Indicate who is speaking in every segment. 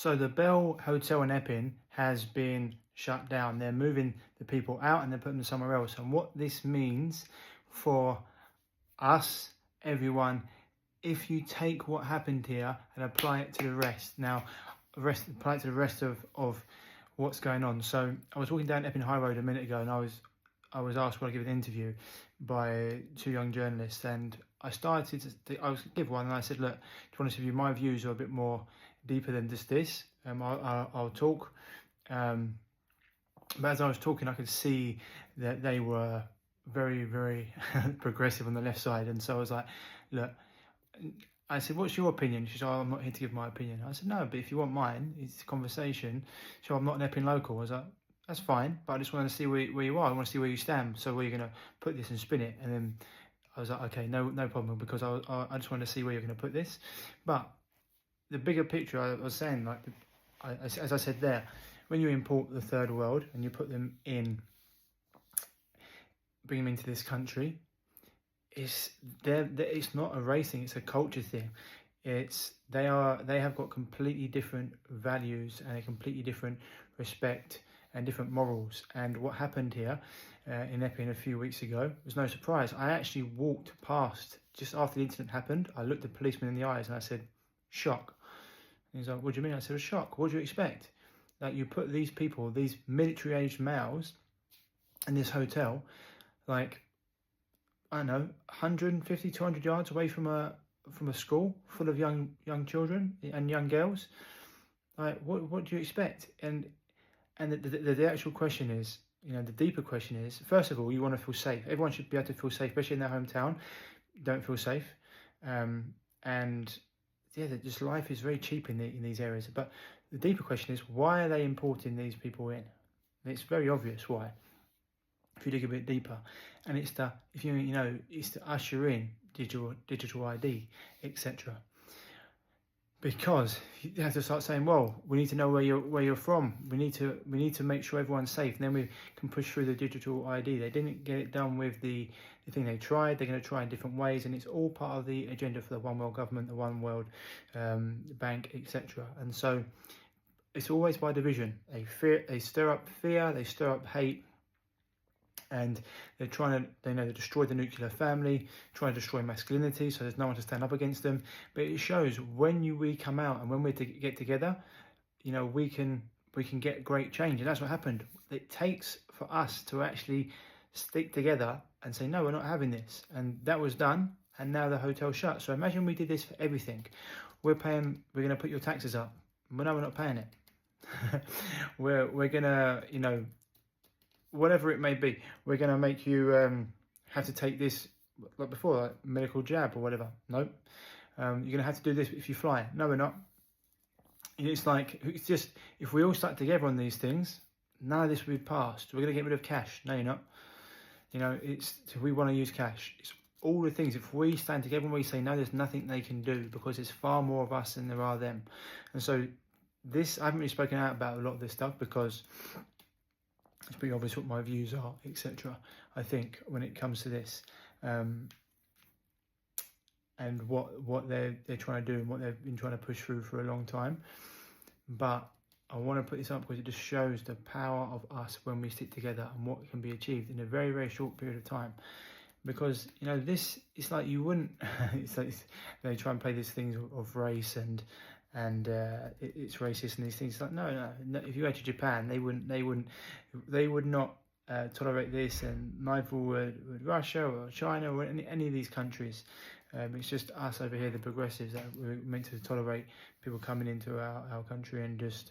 Speaker 1: So the Bell Hotel in Epping has been shut down. They're moving the people out and they're putting them somewhere else. And what this means for us, everyone, if you take what happened here and apply it to the rest. Now, apply it to the rest of what's going on. So I was walking down Epping High Road a minute ago and I was asked would I give an interview by two young journalists, and I started to, I was give one, and I said, look, to be honest with you, my views are a bit more deeper than just this. I'll talk, but as I was talking, I could see that they were very, very progressive on the left side, and so I was like, look, I said, what's your opinion? She said, oh, I'm not here to give my opinion. I said, no, but if you want mine, it's a conversation. So I'm not an Epping local. I was like, that's fine, but I just want to see where you are. I want to see where you stand. So where you're going to put this and spin it. And then I was like, okay, no problem, because I just want to see where you're going to put this. But the bigger picture, I was saying, like, as I said there, when you import the third world and you put them in, bring them into this country, it's not a race thing, it's a culture thing. They have got completely different values and a completely different respect and different morals. And what happened here in Epping a few weeks ago was no surprise. I actually walked past just after the incident happened. I looked the policeman in the eyes and I said, shock. And he's like, what do you mean? I said, a shock. What do you expect? Like, you put these people, these military-aged males in this hotel, like, I don't know, 150, 200 yards away from a school full of young children and young girls. Like, what do you expect? And the actual question is, you know, the deeper question is, first of all, you want to feel safe. Everyone should be able to feel safe, especially in their hometown. Don't feel safe. And yeah, just life is very cheap in these areas. But the deeper question is, why are they importing these people in? And it's very obvious why, if you dig a bit deeper. And it's it's to usher in digital ID, etc. Because you have to start saying, well, we need to know where you're from. We need to make sure everyone's safe, and then we can push through the digital ID. They didn't get it done with the thing they tried. They're going to try in different ways, and it's all part of the agenda for the One World government, the One World Bank, etc. And so it's always by division. They stir up fear, they stir up hate, and they're trying to, they destroy the nuclear family, trying to destroy masculinity, so there's no one to stand up against them. But it shows when we come out and when we get together, you know, we can get great change. And that's what happened. It takes for us to actually stick together and say, no, we're not having this. And that was done, and now the hotel's shut. So imagine we did this for everything. We're going to put your taxes up. Well, no, we're not paying it. we're going to, you know, whatever it may be, we're going to make you have to take this, like before, like medical jab or whatever. No. You're going to have to do this if you fly. No, we're not. It's just, if we all start together on these things, none of this will be passed. We're going to get rid of cash. No, you're not. You know, we want to use cash. It's all the things. If we stand together and we say, no, there's nothing they can do, because there's far more of us than there are them. And so I haven't really spoken out about a lot of this stuff because it's pretty obvious what my views are, etc. I think when it comes to this, and what they're trying to do and what they've been trying to push through for a long time. But I want to put this up because it just shows the power of us when we stick together and what can be achieved in a very, very short period of time. Because, you know, it's like you wouldn't. It's like they try and play these things of race and it's racist and these things. It's like no. If you go to Japan, they would not tolerate this, and neither would Russia or China or any of these countries. It's just us over here, the progressives, that we're meant to tolerate people coming into our country and just,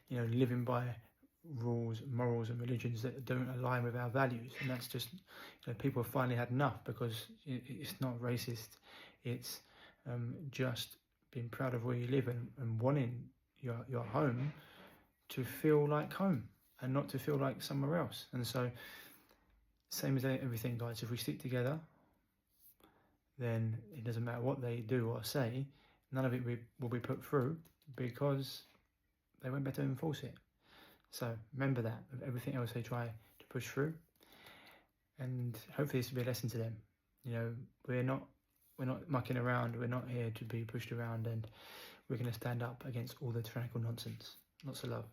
Speaker 1: you know, living by rules, morals and religions that don't align with our values. And that's just, you know, people have finally had enough, because it's not racist. It's just being proud of where you live and wanting your home to feel like home and not to feel like somewhere else. And so, same as everything, guys, if we stick together, then it doesn't matter what they do or say, none of it will be put through, because they won't be able to enforce it. So remember that with everything else they try to push through, and hopefully this will be a lesson to them. You know, we're not mucking around. We're not here to be pushed around, and we're going to stand up against all the tyrannical nonsense. Lots of love.